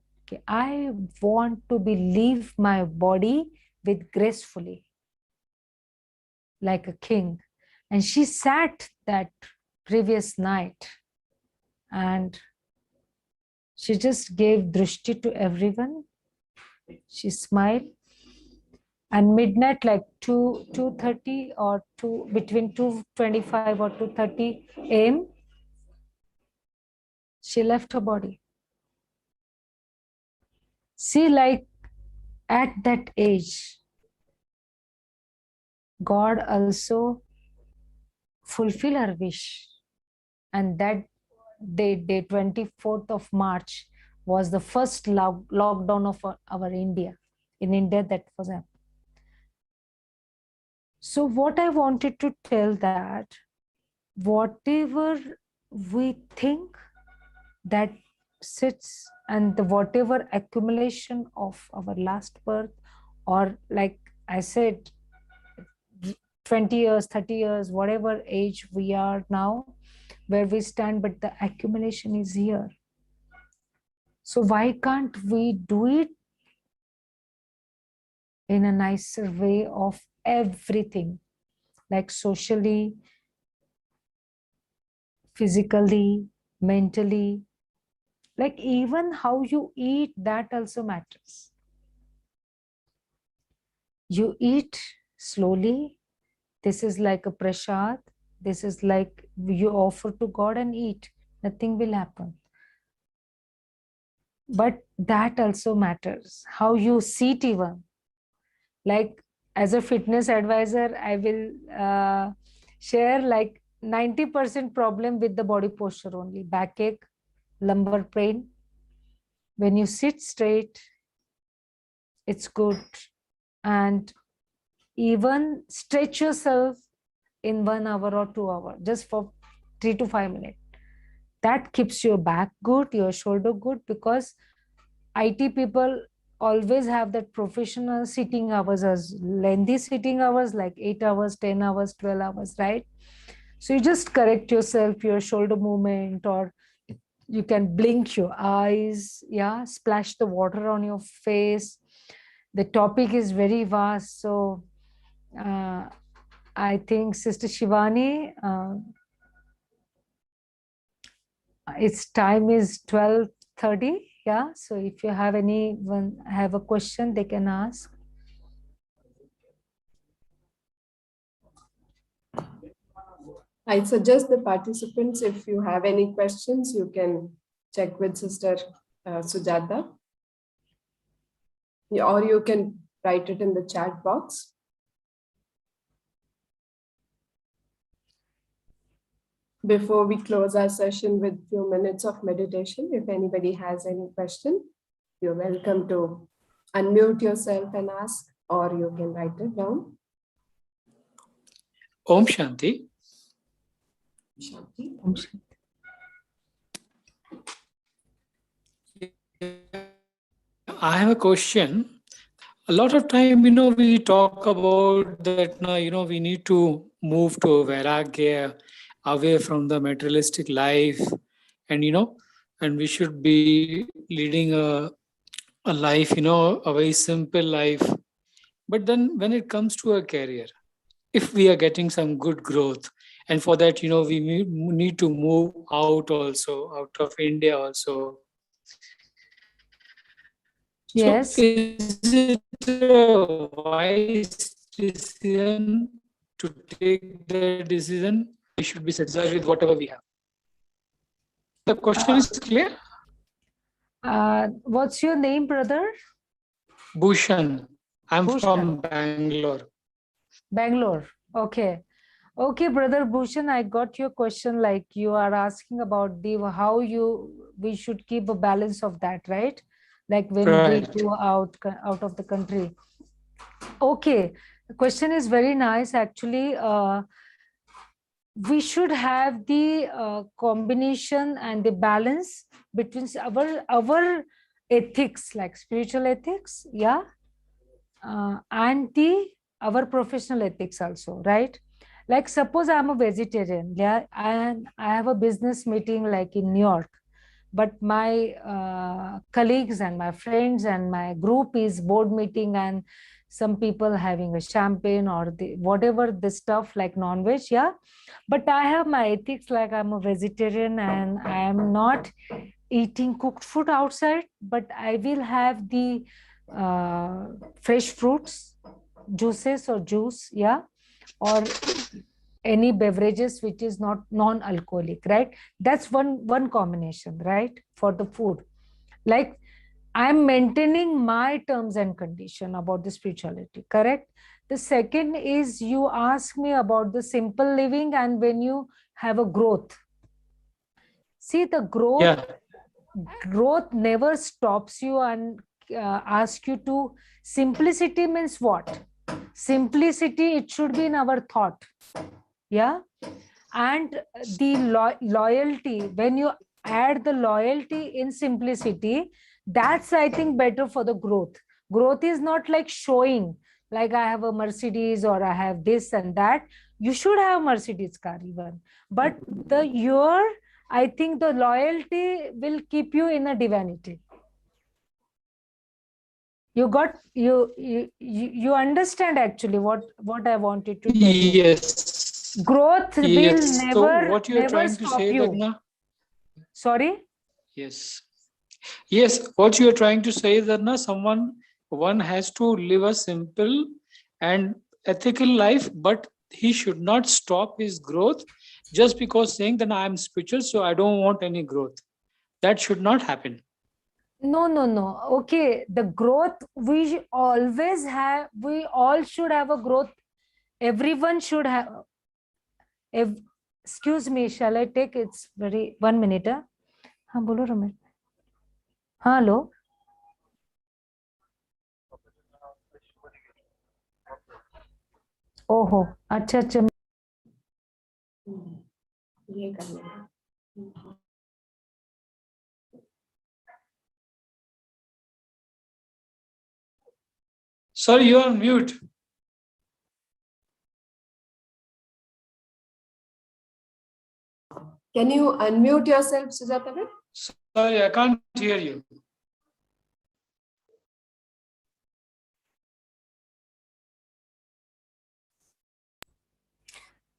Speaker 3: I want to leave my body with gracefully, like a king. And she sat that previous night and she just gave drishti to everyone. She smiled, and midnight, like 2:30 or between 2:25 or 2:30 a.m., she left her body. See, like at that age, God also fulfill her wish. And that day 24th of March, was the first lockdown of our India. In India, that was happened. So what I wanted to tell that, whatever we think that sits, and whatever accumulation of our last birth, or like I said, 20 years, 30 years, whatever age we are now, where we stand, but the accumulation is here. So why can't we do it in a nicer way of everything, like socially, physically, mentally, like even how you eat, that also matters. You eat slowly. This is like a prasad. This is like you offer to God and eat. Nothing will happen. But that also matters. How you sit even. Like as a fitness advisor, I will share like 90% problem with the body posture only. Backache, lumbar pain. When you sit straight, it's good. And even stretch yourself in 1 hour or 2 hours, just for 3 to 5 minutes. That keeps your back good, your shoulder good, because IT people always have that professional sitting hours, as lengthy sitting hours, like 8 hours, 10 hours, 12 hours, right? So you just correct yourself, your shoulder movement, or you can blink your eyes, yeah, splash the water on your face. The topic is very vast, so I think Sister Shivani, its time is 12:30. Yeah, so if you have anyone have a question, they can ask.
Speaker 1: I suggest the participants, if you have any questions, you can check with Sister Sujata, or you can write it in the chat box. Before we close our session with a few minutes of meditation, if anybody has any question, you're welcome to unmute yourself and ask, or you can write it down.
Speaker 2: Om Shanti.
Speaker 1: Shanti.
Speaker 3: Om Shanti.
Speaker 2: I have a question. A lot of time, we talk about that now, we need to move to Vairagya, away from the materialistic life, and, and we should be leading a life, a very simple life. But then when it comes to a career, if we are getting some good growth, and for that, we need to move out also, out of India also.
Speaker 3: Yes.
Speaker 2: So is it a wise decision to take the decision? We should be satisfied with whatever we have. The question is clear?
Speaker 3: What's your name, brother?
Speaker 2: Bhushan. I'm
Speaker 3: Bhushan.
Speaker 2: from Bangalore.
Speaker 3: Bangalore. Okay. Okay, brother Bhushan, I got your question. Like you are asking about how we should keep a balance of that, right? Like when
Speaker 2: Right.
Speaker 3: we go out of the country. Okay, the question is very nice. Actually, we should have the combination and the balance between our ethics, like spiritual ethics, yeah, and our professional ethics also, right? Like suppose I'm a vegetarian, yeah, and I have a business meeting like in New York, but my colleagues and my friends and my group is board meeting, and some people having a champagne or whatever the stuff like non-veg, yeah. But I have my ethics, like I'm a vegetarian and I am not eating cooked food outside, but I will have the fresh fruits, juices or juice, yeah, or any beverages which is not non-alcoholic, right? That's one combination, right, for the food. Like I'm maintaining my terms and condition about the spirituality, correct? The second is you ask me about the simple living, and when you have a growth, see the
Speaker 2: Yeah.
Speaker 3: growth never stops you and ask you to. Simplicity means what? Simplicity, it should be in our thought, yeah. And the loyalty, when you add the loyalty in simplicity, that's I think better for the growth. Growth is not like showing, like I have a Mercedes or I have this and that. You should have Mercedes car even, but the your, I think the loyalty will keep you in a divinity. You got, you understand actually what I wanted to tell you.
Speaker 2: Yes.
Speaker 3: Growth will
Speaker 2: Yes. So
Speaker 3: never
Speaker 2: what you're trying to
Speaker 3: stop
Speaker 2: say
Speaker 3: you.
Speaker 2: that na?
Speaker 3: Sorry?
Speaker 2: Yes. Yes. What you're trying to say is that na, one has to live a simple and ethical life, but he should not stop his growth just because saying that I'm spiritual, so I don't want any growth. That should not happen.
Speaker 3: No, no, no. Okay, the growth we always have, we all should have a growth. Everyone should have. If, excuse me, shall I take? It's very 1 minute. हाँ बोलो रमेश. हाँ लो. ओहो अच्छा अच्छा.
Speaker 1: ये करना है.
Speaker 2: Sorry, you are on mute.
Speaker 1: Can you unmute yourself, Sujata?
Speaker 2: Sorry, I can't hear you.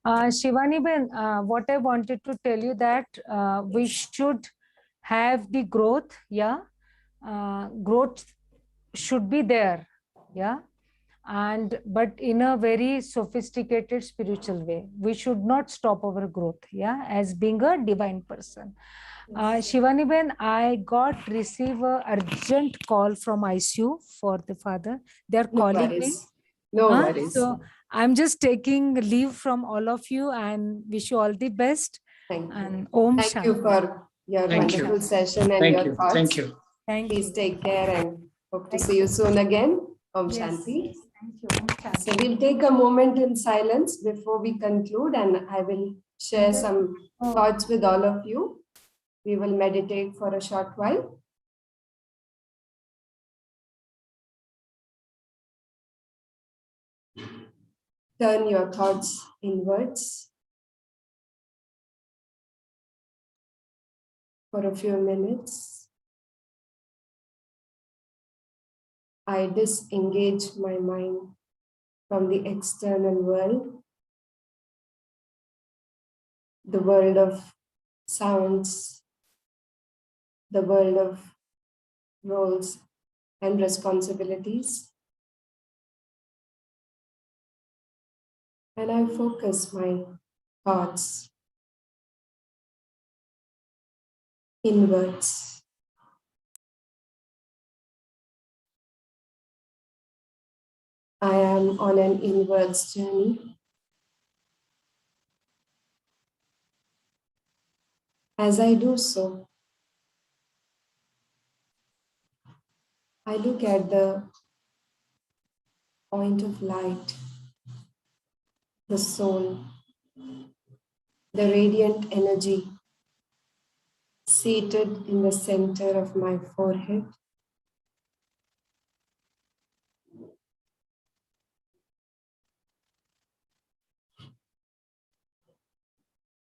Speaker 3: Shivani Ben, what I wanted to tell you that we should have the growth, yeah. Growth should be there, yeah. And but in a very sophisticated spiritual way. We should not stop our growth, yeah, as being a divine person. Shivani Ben, I got receive a urgent call from ICU for the father. They're
Speaker 1: No
Speaker 3: calling me.
Speaker 1: worries. No worries.
Speaker 3: So I'm just taking leave from all of you and wish you all the best.
Speaker 1: Thank you.
Speaker 3: And Om
Speaker 1: Thank you
Speaker 3: Shanti.
Speaker 1: for your
Speaker 2: Thank you.
Speaker 1: wonderful session and
Speaker 2: Thank
Speaker 1: your
Speaker 2: you.
Speaker 1: thoughts.
Speaker 2: Thank you.
Speaker 3: Thank
Speaker 1: Please
Speaker 3: you.
Speaker 1: take care and hope to
Speaker 3: Thank
Speaker 1: see you soon again. Om
Speaker 3: Yes.
Speaker 1: Shanti.
Speaker 3: Thank you. Om Shanti.
Speaker 1: So we'll take a moment in silence before we conclude, and I will share some thoughts with all of you. We will meditate for a short while. Turn your thoughts inwards for a few minutes. I disengage my mind from the external world, the world of sounds, the world of roles and responsibilities. And I focus my thoughts inwards. I am on an inwards journey. As I do so, I look at the point of light, the soul, the radiant energy seated in the center of my forehead.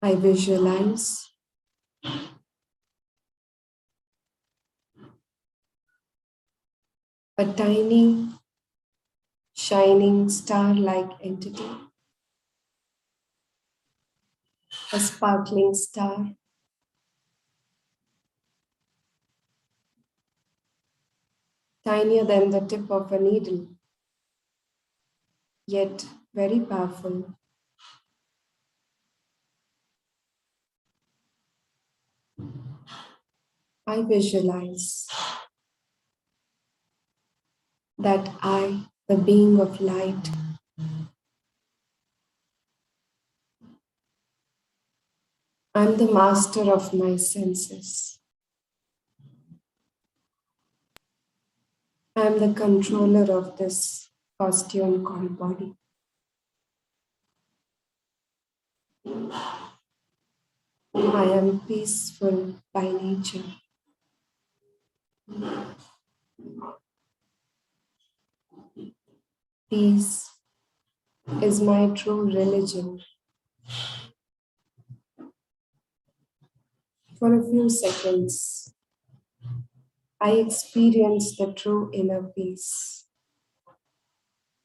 Speaker 1: I visualize a tiny, shining star-like entity, a sparkling star, tinier than the tip of a needle, yet very powerful. I visualize that I, the being of light, I'm the master of my senses. I'm the controller of this costume called body. I am peaceful by nature. Peace is my true religion. For a few seconds, I experience the true inner peace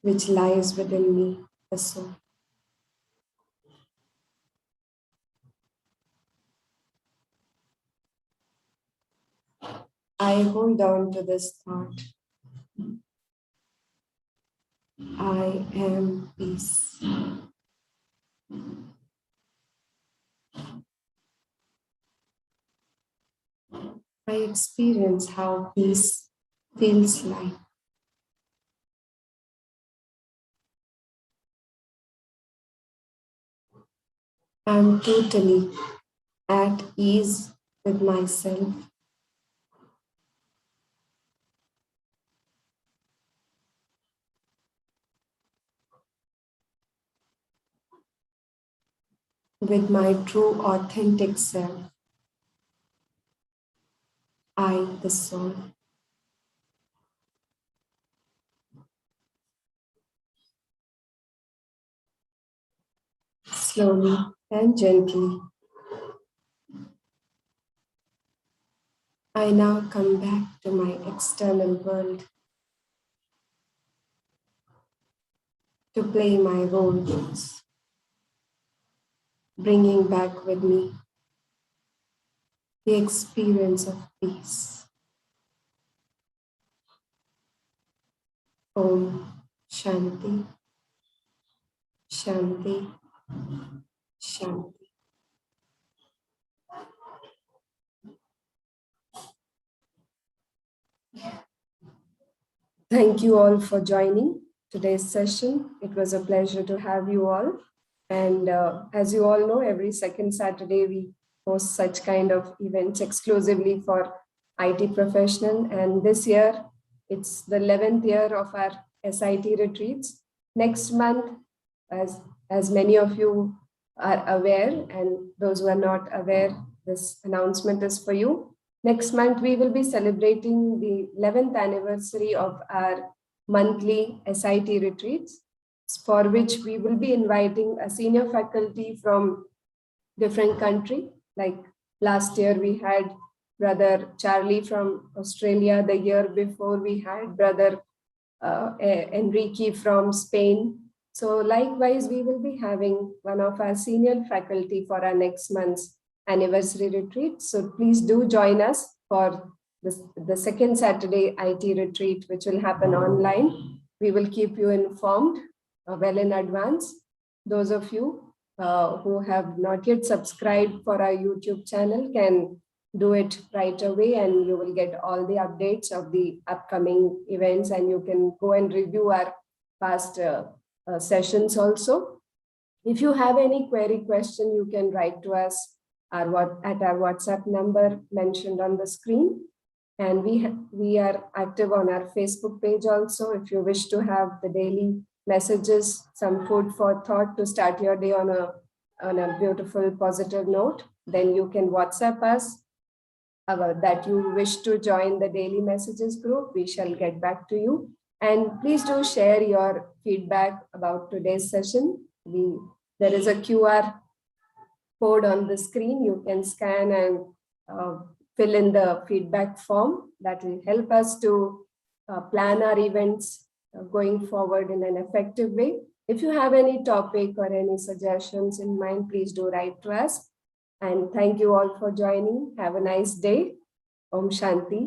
Speaker 1: which lies within me, the soul. I hold on to this thought. I am peace. I experience how peace feels like. I'm totally at ease with myself. With my true authentic self. I, the soul. Slowly and gently, I now come back to my external world to play my roles, bringing back with me the experience of peace. Om Shanti, Shanti, Shanti. Thank you all for joining today's session. It was a pleasure to have you all. And as you all know, every second Saturday we host such kind of events exclusively for IT professional. And this year, it's the 11th year of our SIT retreats. Next month, as many of you are aware, and those who are not aware, this announcement is for you. Next month, we will be celebrating the 11th anniversary of our monthly SIT retreats, for which we will be inviting a senior faculty from different country. Like last year, we had Brother Charlie from Australia. The year before, we had Brother Enrique from Spain. So likewise, we will be having one of our senior faculty for our next month's anniversary retreat. So please do join us for the second Saturday IT retreat, which will happen online. We will keep you informed well in advance. Those of you who have not yet subscribed for our YouTube channel can do it right away, and you will get all the updates of the upcoming events, and you can go and review our past sessions also. If you have any query question, you can write to us at our WhatsApp number mentioned on the screen. And we are active on our Facebook page also. If you wish to have the daily messages, some food for thought to start your day on a beautiful positive note, then you can WhatsApp us that you wish to join the daily messages group. We shall get back to you. And please do share your feedback about today's session. There is a QR code on the screen. You can scan and fill in the feedback form. That will help us to plan our events going forward in an effective way. If you have any topic or any suggestions in mind, please do write to us. And thank you all for joining. Have a nice day. Om Shanti.